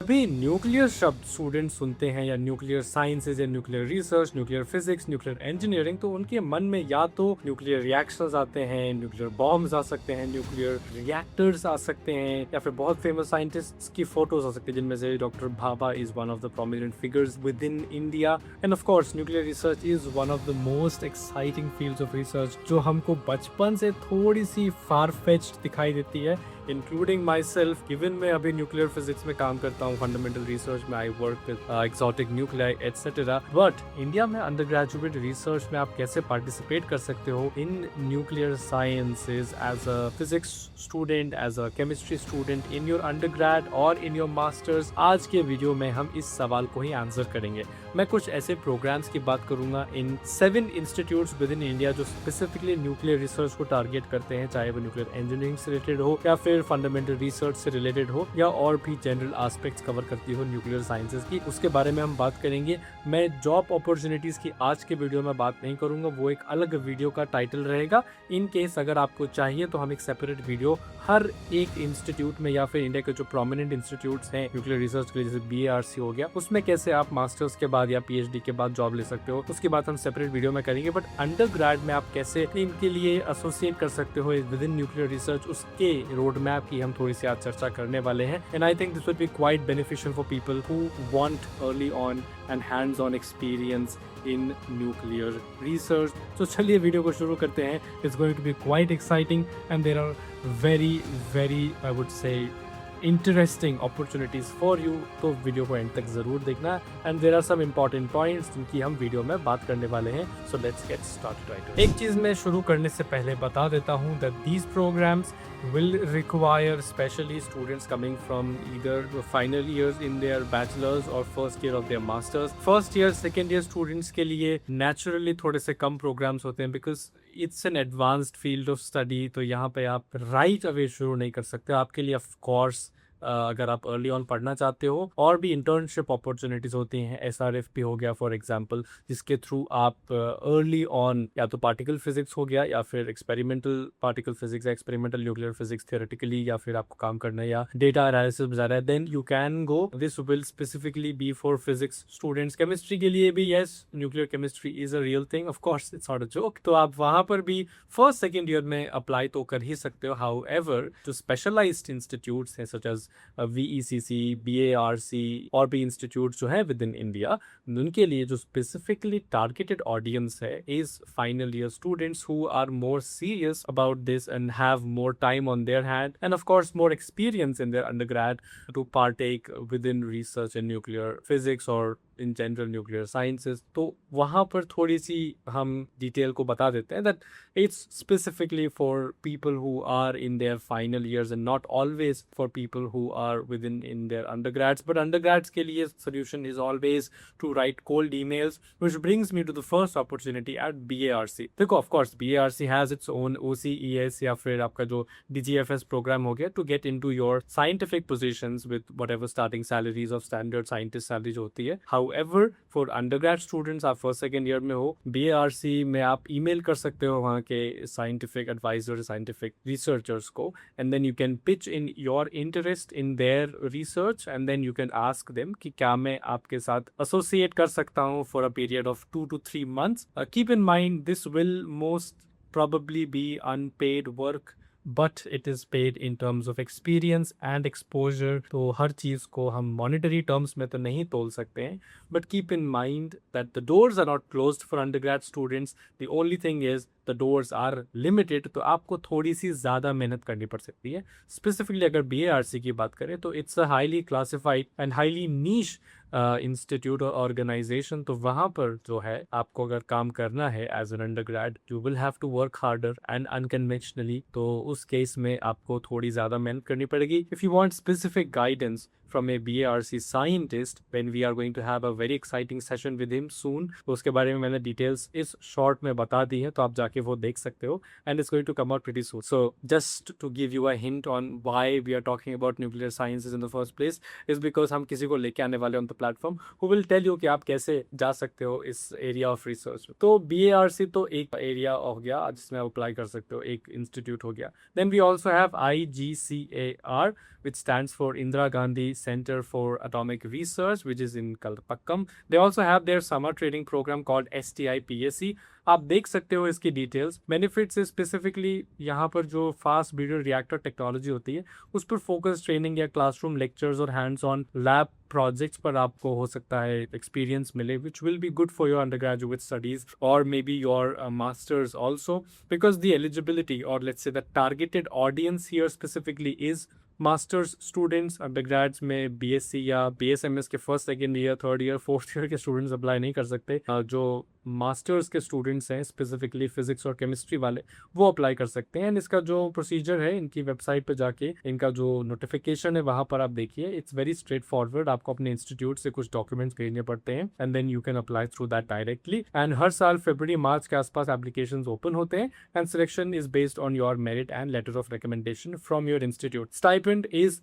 अभी न्यूक्लियर शब्द स्टूडेंट सुनते हैं या न्यूक्लियर साइंसेज या nuclear research, nuclear physics, nuclear engineering, तो उनके मन में या तो न्यूक्लियर रिएक्शंस आते हैं, न्यूक्लियर बॉम्ब्स आ सकते हैं, न्यूक्लियर रिएक्टर्स आ सकते हैं, या फिर बहुत फेमस साइंटिस्ट्स की फोटोज आ सकती है जिनमें से doctor Bhabha is one of the prominent figures with in India. And of course nuclear research is one of the most exciting fields of research जो हमको बचपन से थोड़ी सी फार फेच्ड दिखाई देती है, इंक्लूडिंग माई सेल्फ। गिवन मैं अभी न्यूक्लियर फिजिक्स में काम करता हूँ, फंडामेंटल रिसर्च में, I work with exotic nuclei etcetera, but India में अंडर ग्रेजुएट रिसर्च में आप कैसे पार्टिसिपेट कर सकते हो in nuclear sciences as a physics student, as a chemistry student in your undergrad और इन योर मास्टर्स। आज के वीडियो में हम इस सवाल को ही आंसर करेंगे। मैं कुछ ऐसे प्रोग्राम्स की बात करूंगा इन 7 इंस्टीट्यूट्स विद इन इंडिया जो स्पेसिफिकली न्यूक्लियर रिसर्च को टारगेट करते हैं, चाहे वो न्यूक्लियर इंजीनियरिंग से रिलेटेड हो या फिर फंडामेंटल रिसर्च से रिलेटेड हो या और भी जनरल एस्पेक्ट्स कवर करती हो न्यूक्लियर साइंसेज की, उसके बारे में हम बात करेंगे। मैं जॉब अपॉर्चुनिटीज की आज के वीडियो में बात नहीं करूंगा, वो एक अलग वीडियो का टाइटल रहेगा। इन केस अगर आपको चाहिए तो हम एक सेपरेट वीडियो हर एक इंस्टीट्यूट में या फिर इंडिया के जो प्रोमिनेंट इंस्टीट्यूट्स हैं न्यूक्लियर रिसर्च के लिए, जैसे BARC हो गया, उसमें कैसे आप मास्टर्स के बाद या PhD के बाद जॉब ले सकते हो, उसकी बात हम सेपरेट वीडियो में करेंगे। बट अंडर ग्रेड में आप कैसे इनके लिए एसोसिएट कर सकते हो विद इन न्यूक्लियर रिसर्च, उसके रोड मैप की हम थोड़ी सी आज चर्चा करने वाले हैं। And I think this will be quite beneficial for people who want early on and hands on experience in nuclear research. तो चलिए वीडियो को शुरू करते हैं। It's going to be quite exciting and there are very I would say interesting opportunities for you. तो video को end तक जरूर देखना and there are some important points जिनकी हम वीडियो में बात करने वाले हैं। So let's get started right. एक चीज मैं शुरू करने से पहले बता देता हूँ that these programmes will require especially students coming from either the final years in their bachelor's or first year of their masters. First year, second year students के लिए naturally थोड़े से कम programs होते हैं because it's an advanced field of study। तो यहाँ पे आप right away शुरू नहीं कर सकते। आपके लिए of course अगर आप अर्ली ऑन पढ़ना चाहते हो और भी इंटर्नशिप अपॉर्चुनिटीज होती हैं। SRFP हो गया फॉर एग्जांपल, जिसके थ्रू आप अर्ली ऑन या तो पार्टिकल फिजिक्स हो गया या फिर experimental particle physics, experimental nuclear physics theoretically, या फिर आपको काम करना है या डेटा एनालिसिस में जा रहा है, then you can go. This will specifically be for physics students. Chemistry के लिए भी yes, nuclear chemistry is a real thing, of course it's not a joke. तो आप वहां पर भी फर्स्ट सेकेंड ईयर में अप्लाई तो कर ही सकते हो। हाउएवर जो स्पेशलाइज्ड इंस्टीट्यूट्स हैं सच एज VECC, BARC और भी इंस्टीट्यूट जो है विद इन इंडिया, उनके लिए जो स्पेसिफिकली टारगेटेड ऑडियंस है is final year students who are more serious about this and have more time on their hand and of course more experience in their undergrad to partake with in research in nuclear physics और in general nuclear sciences. तो वहाँ पर थोड़ी सी हम detail को बता देते हैं that it's specifically for people who are in their final years and not always for people who are within their undergrads. But undergrads के लिए solution is always to write cold emails, which brings me to the first opportunity at BARC। देखो of course BARC has its own OCES या फिर आपका जो DGFS program हो गया to get into your scientific positions with whatever starting salaries of standard scientist salary जो होती है। However, for undergrad students आप फर्स्ट सेकेंड ईयर में हो, BARC में आप ईमेल कर सकते हो वहाँ के साइंटिफिक एडवाइजर, साइंटिफिक रिसर्चर्स को, and then you can pitch in your interest in their research and then you can ask them कि क्या मैं आपके साथ एसोसिएट कर सकता हूँ for a period of 2 to 3 months। Keep in mind this will most probably be unpaid work, but it is paid in terms of experience and exposure। तो हर चीज़ को हम monetary terms में तो नहीं तोल सकते हैं, but keep in mind that the doors are not closed for undergrad students। The only thing is the doors are limited। तो आपको थोड़ी सी ज़्यादा मेहनत करनी पड़ सकती है। स्पेसिफिकली अगर BARC की बात करें तो it's a highly classified and highly niche institute और ऑर्गेनाइजेशन। तो वहाँ पर जो है आपको अगर काम करना है as an undergrad, you will have to work harder and unconventionally. तो उस केस में आपको थोड़ी ज़्यादा मेहनत करनी पड़ेगी। If you want specific guidance from a BARC scientist when we are going to have a very exciting session with him soon, तो उसके बारे में मैंने डिटेल्स इस शॉर्ट में बता दी है, तो आप जाके वो देख सकते हो and it's going to come out pretty soon। So just to give you a hint on why we are talking about nuclear sciences in the first place is because हम किसी को लेके आने वाले on the platform who will tell you कि आप कैसे जा सकते हो इस एरिया ऑफ रिसर्च में। तो BARC तो एक एरिया हो गया जिसमें आप अप्लाई कर सकते हो, एक इंस्टीट्यूट हो गया। Then we also have IGCAR which stands for Indira Gandhi Center for Atomic Research, which is in Kalpakkam. They also have their summer training program called STI PSC. आप देख सकते हो इसकी डिटेल्स। बेनिफिट्स स्पेसिफिकली यहाँ पर जो fast breeder reactor technology होती है उस पर फोकस ट्रेनिंग या क्लासरूम लेक्चर्स और हैंड्स ऑन लैब प्रोजेक्ट्स पर आपको हो सकता है एक्सपीरियंस मिले, which will be good for your undergraduate studies और maybe your masters also, because the eligibility और let's say the targeted audience here specifically is masters students. Undergrads में BSc या बीएसएमएस के first second year third year fourth year के students apply नहीं कर सकते। जो मास्टर्स के स्टूडेंट्स हैं स्पेसिफिकली फिजिक्स और केमिस्ट्री वाले वो अप्लाई कर सकते हैं। एंड इसका जो प्रोसीजर है इनकी वेबसाइट पर जाके इनका जो नोटिफिकेशन है वहाँ पर आप देखिए, इट्स वेरी स्ट्रेट फॉरवर्ड। आपको अपने इंस्टीट्यूट से कुछ डॉक्यूमेंट्स भेजने पड़ते हैं and then you can apply through that directly. And हर साल फरवरी मार्च के आसपास एप्लीकेशन ओपन होते हैं and selection is based on your merit and letter of recommendation from your institute. Stipend is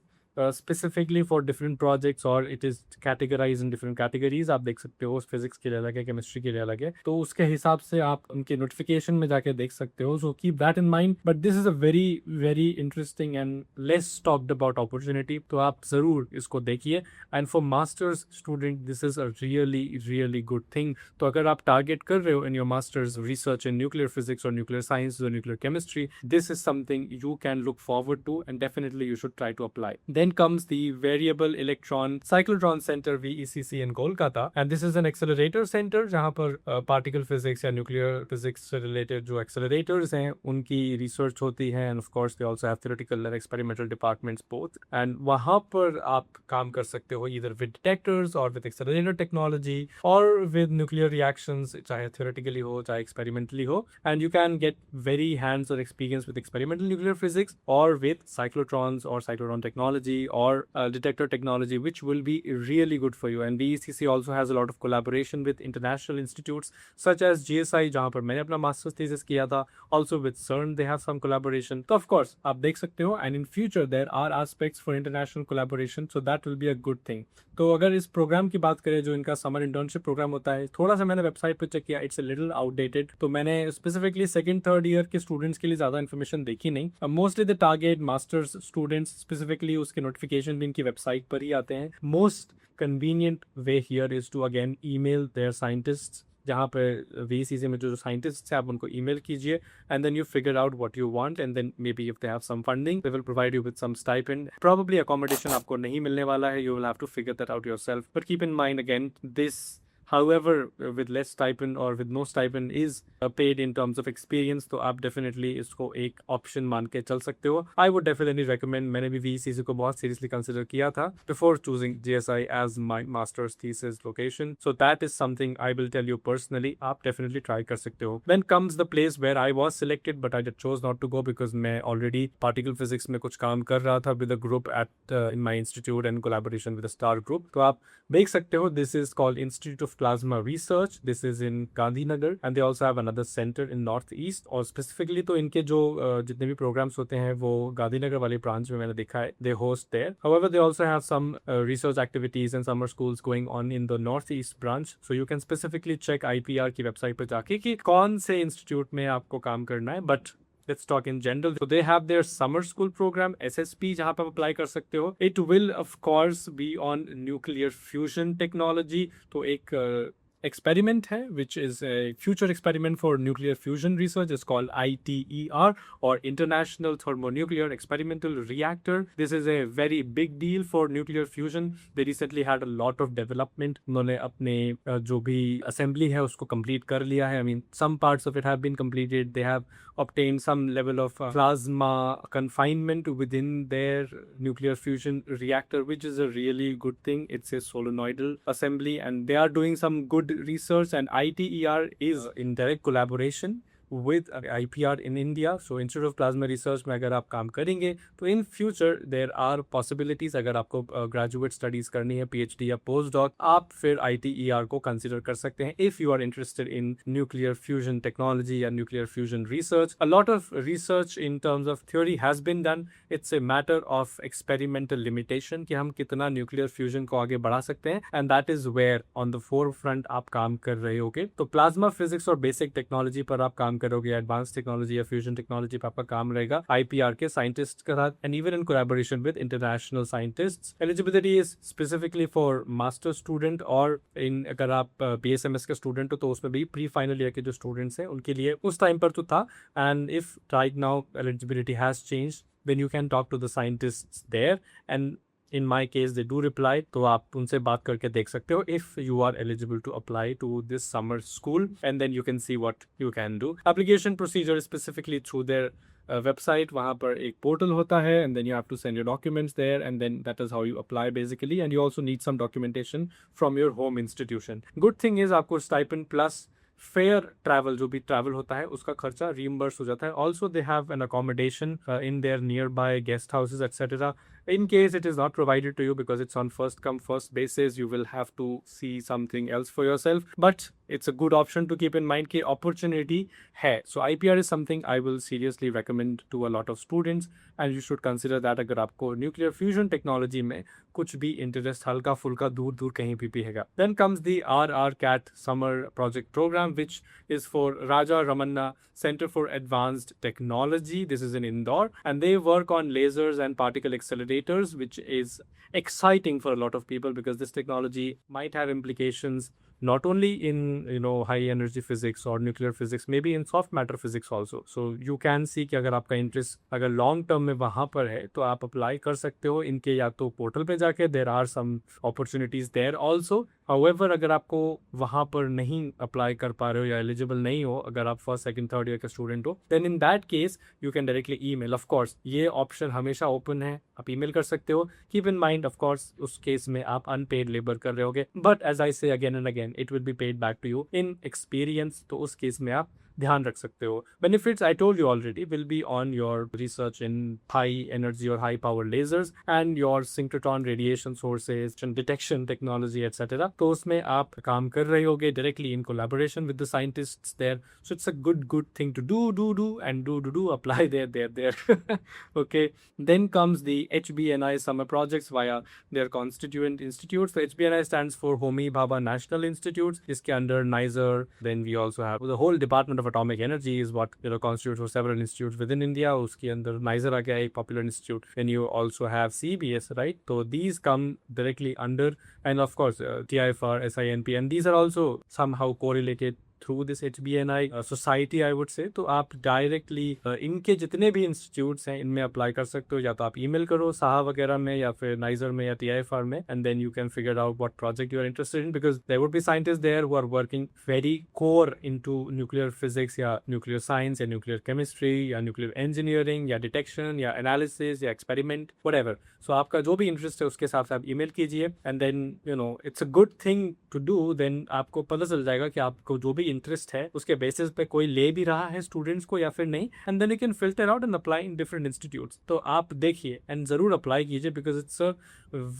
specifically for different projects or it is categorized in different categories। आप देख सकते हो फिजिक्स के लिए अलग है, केमिस्ट्री के लिए अलग है, तो उसके हिसाब से आप उनके नोटिफिकेशन में जाके देख सकते हो। So keep that in mind. But this is a very very interesting and less talked about opportunity, तो आप ज़रूर इसको देखिए। And for masters student this is a really really good thing. तो अगर आप टारगेट कर रहे हो in your masters research in nuclear physics और न्यूक्लियर साइंस और nuclear chemistry, this is something you can look forward to and definitely you should try to apply. Then comes the Variable Electron Cyclotron Center VECC in Kolkata, and this is an accelerator center जहाँ पर particle physics या nuclear physics से related जो accelerators हैं उनकी research होती है, and of course they also have theoretical and experimental departments both, and वहाँ पर आप काम कर सकते हो either with detectors or with accelerator technology or with nuclear reactions, चाहे theoretically हो चाहे experimentally हो, and you can get very hands-on experience with experimental nuclear physics or with cyclotrons or cyclotron technology or detector technology, which will be really good for you. And VECC also has a lot of collaboration with international institutes such as GSI, जहाँ पर मैंने अपना masters thesis किया था, also with CERN they have some collaboration. तो of course आप देख सकते हो, and in future there are aspects for international collaboration, so that will be a good thing. तो अगर इस प्रोग्राम की बात करें जो इनका समर इंटर्नशिप प्रोग्राम होता है, थोड़ा सा मैंने वेबसाइट पर चेक किया, इट्स अ लिटिल आउटडेटेड, तो मैंने स्पेसिफिकली सेकंड थर्ड ईयर के स्टूडेंट्स के लिए ज़्यादा इन्फॉर्मेशन देखी नहीं। Mostly the target masters students, specifically उसके नोटिफिकेशन भी इनकी वेबसाइट पर ही आते हैं। Most convenient way here is to again email their scientists, जहाँ पर VECC में जो साइंटिस्ट हैं आप उनको ईमेल कीजिए and then you figure out what you want and then maybe if they have some funding they will provide you with some stipend. Probably accommodation आपको नहीं मिलने वाला है, you will have to figure that out yourself, but keep in mind again this however with less stipend or with no stipend is paid in terms of experience, तो आप definitely इसको एक option मान के चल सकते हो। I would definitely recommend, मैंने भी VECC को बहुत seriously consider किया था before choosing GSI as my master's thesis location, so that is something I will tell you personally, आप definitely try कर सकते हो। Then comes the place where I was selected but I just chose not to go because मैं already particle physics में कुछ काम कर रहा था with a group at in my institute and collaboration with a star group, तो आप देख सकते हो this is called Institute of Plasma Research, this is in Gandhinagar and they also have another center in Northeast, और specifically तो इनके जो जितने भी programs होते हैं वो गांधीनगर वाले branch में मैंने देखा है they host there। However they also have some research activities and summer schools going on in the Northeast branch, so you can specifically check IPR की website पर जाके कि कौन से institute में आपको काम करना है। But let's talk in general. So they have their summer school program SSP जहाँ पे आप अप्लाई कर सकते हो। It will of course be on nuclear fusion technology, तो एक experiment है which is a future experiment for nuclear fusion research, is called ITER or International Thermonuclear Experimental Reactor. This is a very big deal for nuclear fusion. They recently had a lot of development. उन्होंने अपने जो भी assembly है उसको complete कर लिया है। I mean some parts of it have been completed. They have obtained some level of plasma confinement within their nuclear fusion reactor, which is a really good thing. It's a solenoidal assembly and they are doing some good research, and ITER is in direct collaboration with IPR in India. So Institute of Plasma Research में अगर आप काम करेंगे तो in future there are possibilities, अगर आपको graduate studies करनी है PhD या postdoc, आप फिर ITER को consider कर सकते हैं if you are interested in nuclear fusion technology या nuclear fusion research. A lot of research in terms of theory has been done. It's a matter of experimental limitation कि हम कितना nuclear fusion को आगे बढ़ा सकते हैं, and that is where on the forefront आप काम कर रहे होगे। तो plasma physics और basic technology पर आप काम काम करोगे, एडवांस टेक्नोलॉजी या फ्यूजन टेक्नोलॉजी पे आपका काम रहेगा IPR के साइंटिस्ट के साथ, and even in collaboration with international scientists. Eligibility is specifically for master student, और इन अगर आप BSMS के स्टूडेंट हो तो उसमें भी प्री फाइनल ईयर के जो स्टूडेंट्स हैं उनके लिए उस टाइम पर तो था, and if right now eligibility has changed then you can talk to the scientists there, and in my case they do reply, तो आप उनसे बात करके देख सकते हो if you are eligible to apply to this summer school, and then you can see what you can do. Application procedure is specifically through their website, वहाँ पर एक portal होता है, and then you have to send your documents there, and then that is how you apply basically, and you also need some documentation from your home institution. Good thing is आपको stipend plus fair travel, जो भी travel होता है उसका खर्चा reimburse हो जाता है. Also they have an accommodation in their near by guest houses etcetera. In case it is not provided to you because it's on first come first basis, you will have to see something else for yourself, but it's a good option to keep in mind कि opportunity है. So IPR is something I will seriously recommend to a lot of students, and you should consider that अगर आपको nuclear fusion technology में कुछ भी interest हल्का फुल्का दूर दूर कहीं भी हैगा. Then comes the RRCAT summer project program, which is for Raja Ramanna Center for Advanced Technology. This is in Indore, and they work on lasers and particle accelerators, which is exciting for a lot of people because this technology might have implications not only in high energy physics or nuclear physics, maybe in soft matter physics also. So you can see कि अगर आपका interest अगर long term में वहाँ पर है तो आप अप्लाई कर सकते हो इनके या तो पोर्टल पे जाके. There are some opportunities there also. However अगर आपको वहाँ पर नहीं अप्लाई कर पा रहे हो या एलिजिबल नहीं हो, अगर आप फर्स्ट सेकंड थर्ड ईयर के स्टूडेंट हो, then in that case you can directly email. Of course ये ऑप्शन हमेशा ओपन है, आप ईमेल कर सकते हो. Keep in mind of course उस केस में आप अनपेड लेबर कर रहे होगे, but as I say again and again it will be paid back to you in experience. तो उस केस में आप ध्यान रख सकते हो. Benefits I told you already will be on your research in high energy और high power lasers and your synchrotron radiation sources, detection technology etcetera. तो उसमें आप काम कर रहे होगे directly in collaboration with the scientists there. So it's a good thing to do and do apply there. Okay, then comes the HBNI summer projects via their constituent institutes. So HBNI stands for Homi Bhabha National Institutes. इसके under NISER. Then we also have the whole Department of Atomic Energy is what constitutes for several institutes within India. उसके अंदर NISER आ गया एक popular institute. Then you also have CBS, right? So these come directly under, and of course TIFR, SINP, and these are also somehow correlated through this HBNI society I would से. तो आप directly इनके जितने भी institutes हैं इनमें apply कर सकते हो, या तो आप ईमेल करो साहा वगैरह में या फिर नाइजर में या TIFR में, and then you can figure out what project you are interested in, because there would be scientist there who are working very core into nuclear physics या न्यूक्लियर साइंस या न्यूक्लियर केमिस्ट्री या nuclear engineering या detection या analysis या experiment whatever. So आपका जो भी interest है उसके हिसाब से आप ईमेल कीजिए, and then it's a good thing to do. Then आपको पता चल जाएगा कि आपको जो भी इंटरेस्ट है उसके बेसिस पे कोई ले भी रहा है स्टूडेंट्स को या फिर नहीं, and then you can filter out and apply in different institutes. तो आप देखिए एंड जरूर अप्लाई कीजिए because it's a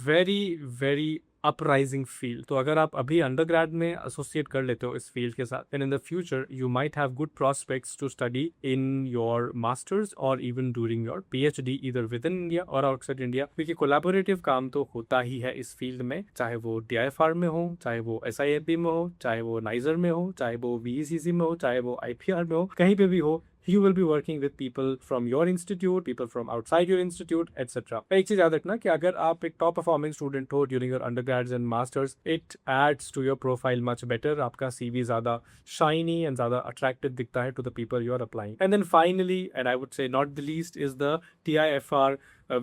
very uprising field. तो अगर आप अभी अंडरग्रेड में एसोसिएट कर लेते हो इस फील्ड के साथ, then in the future you might have good prospects to study in your masters और even during your PhD either within India और आउटसाइड इंडिया. क्योंकि कोलैबोरेटिव काम तो होता ही है इस फील्ड में, चाहे वो TIFR में हो, चाहे वो SIAP में हो, चाहे वो नाइजर में हो, चाहे वो VECC में हो, चाहे वो IPR में हो, कहीं पे भी हो. You will be working with people from your institute, people from outside your institute, etc. एक चीज याद रखना कि अगर आप एक टॉप परफॉर्मिंग स्टूडेंट हो during your undergrads and masters, it adds to your profile much better. आपका CV ज़्यादा shiny and ज़्यादा attractive दिखता है to the people you are applying. And then finally, and I would say not the least, is the TIFR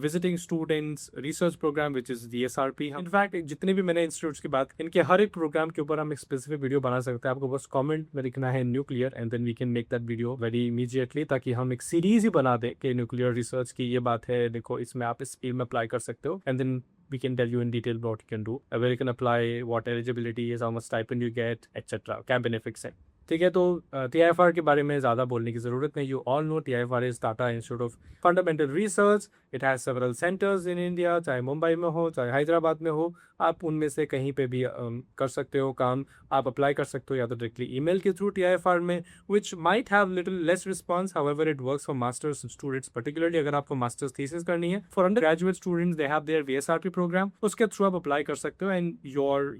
visiting students research program, which is the SRP. In fact, जितने भी मैंने institutes की बात, इनके हर एक programme के ऊपर हम एक स्पेसिफिक वीडियो बना सकते हैं. आपको बस कमेंट में लिखना है nuclear, and then we can make that video very immediately, ताकि हम एक सीरीज ही बना दें कि न्यूक्लियर रिसर्च की ये बात है, देखो इसमें आप इस फील्ड में अप्लाई कर सकते हो, and then we can tell you in detail what you can do, where you can apply, what eligibility is, how much stipend you get, etc. क्या बेनिफिट्स हैं. ठीक है, तो TIFR के बारे में ज़्यादा बोलने की ज़रूरत नहीं. You all know TIFR is Tata institute of fundamental research. It has several centres in India, चाहे मुंबई में हो चाहे हैदराबाद में हो. आप उनमें से कहीं पे भी कर सकते हो काम. आप अप्लाई कर सकते हो या तो डायरेक्टली ईमेल के थ्रू TIFR में, which might have little less response. However it works for masters students, particularly अगर आपको मास्टर्स थीसिस करनी है. For undergraduate students they have their VSRP programme, उसके थ्रू आप अप्लाई कर सकते हो, and your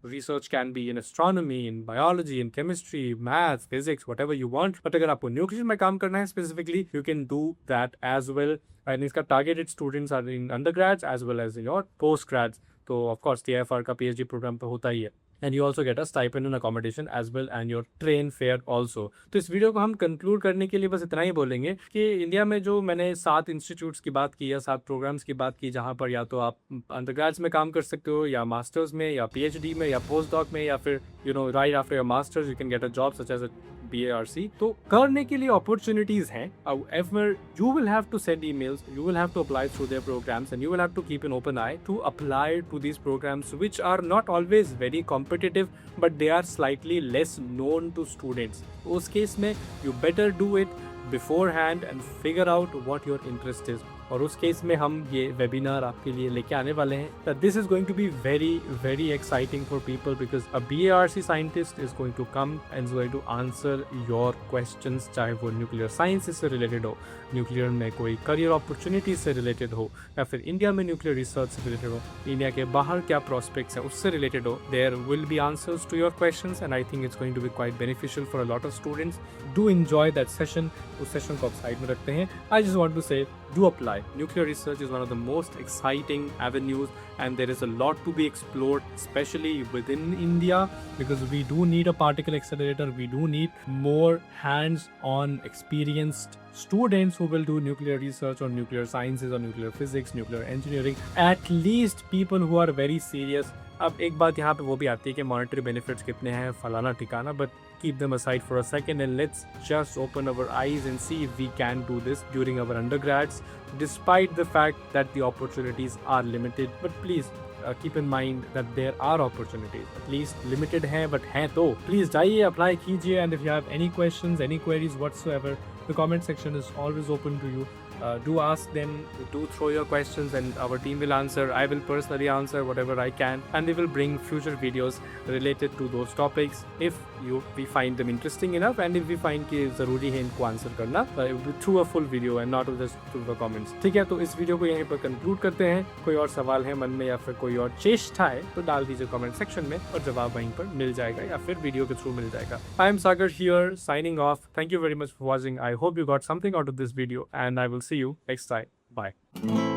research can be in astronomy, in biology, in chemistry, chemistry, maths, physics, whatever you want, but अगर आपको nuclear में काम करना है specifically, you can do that as well. And इसका targeted students are in undergrads as well as in your postgrads. तो of course TIFR का PhD program तो होता ही है। And you also get a stipend and accommodation as well and your train fare also. तो इस video को हम कंक्लूड करने के लिए बस इतना ही बोलेंगे कि इंडिया में जो मैंने 7 इंस्टीट्यूट्स की बात की या 7 प्रोग्राम्स की बात की, जहाँ पर या तो आप अंडरग्रेड्स में काम कर सकते हो, या मास्टर्स में, या PhD में, या पोस्ट डॉक में, या फिर right after your masters you can get a job such as BARC। तो करने के लिए अपॉर्चुनिटीज हैं। However, you will have to send emails, you will have to apply through their programs, and you will have to keep an open eye to apply to these programs, which are not always very competitive, but they are slightly less known to students. उस case में you better do it beforehand and figure out what your interest is. और उस case में हम ये webinar आपके लिए लेके आने वाले हैं। This is going to be very very exciting for people because a BARC scientist is going to come and is going to answer your questions, चाहे वो न्यूक्लियर साइंस से रिलेटेड हो, न्यूक्लियर में कोई करियर अपॉर्चुनिटी से related हो, या फिर इंडिया में न्यूक्लियर रिसर्च से रिलेटेड हो, इंडिया के बाहर क्या प्रोस्पेक्ट्स हैं उससे रिलेटेड हो। There will be answers to your questions and I think it's going to be quite beneficial for a lot of students. Do enjoy that session. उस session को आप साइड में रखते हैं। I just want to say do apply. Nuclear research is one of the most exciting avenues and there is a lot to be explored, especially within India, because we do need a particle accelerator. We do need more hands-on experienced students who will do nuclear research or nuclear sciences or nuclear physics, nuclear engineering, at least people who are very serious. अब एक बात यहाँ पे वो भी आती है कि मॉनेटरी बेनिफिट्स कितने हैं, फलाना ठिकाना, but keep them aside for a second and let's just open our eyes and see if we can do this during our undergrads, despite the fact that the opportunities are limited. But please keep in mind that there are opportunities, at least limited हैं but हैं तो please जाइए, apply कीजिए, and if you have any questions, any queries whatsoever, the comment section is always open to you. Do ask them, do throw your questions and our team will answer. I will personally answer whatever I can and we will bring future videos related to those topics if we find them interesting enough and if we find कि ज़रूरी है इनको answer करना through a full video and not just through the comments. ठीक है, तो इस video को यहीं पर कंक्लूड करते हैं। कोई और सवाल है मन में या फिर कोई और चेष्टा है तो डाल दीजिए कमेंट सेक्शन में और जवाब वहीं पर मिल जाएगा या फिर वीडियो के थ्रू मिल जाएगा। I am Sagar here signing off. Thank you very much for watching. I hope you got something out of this video and I will see you next time. Bye.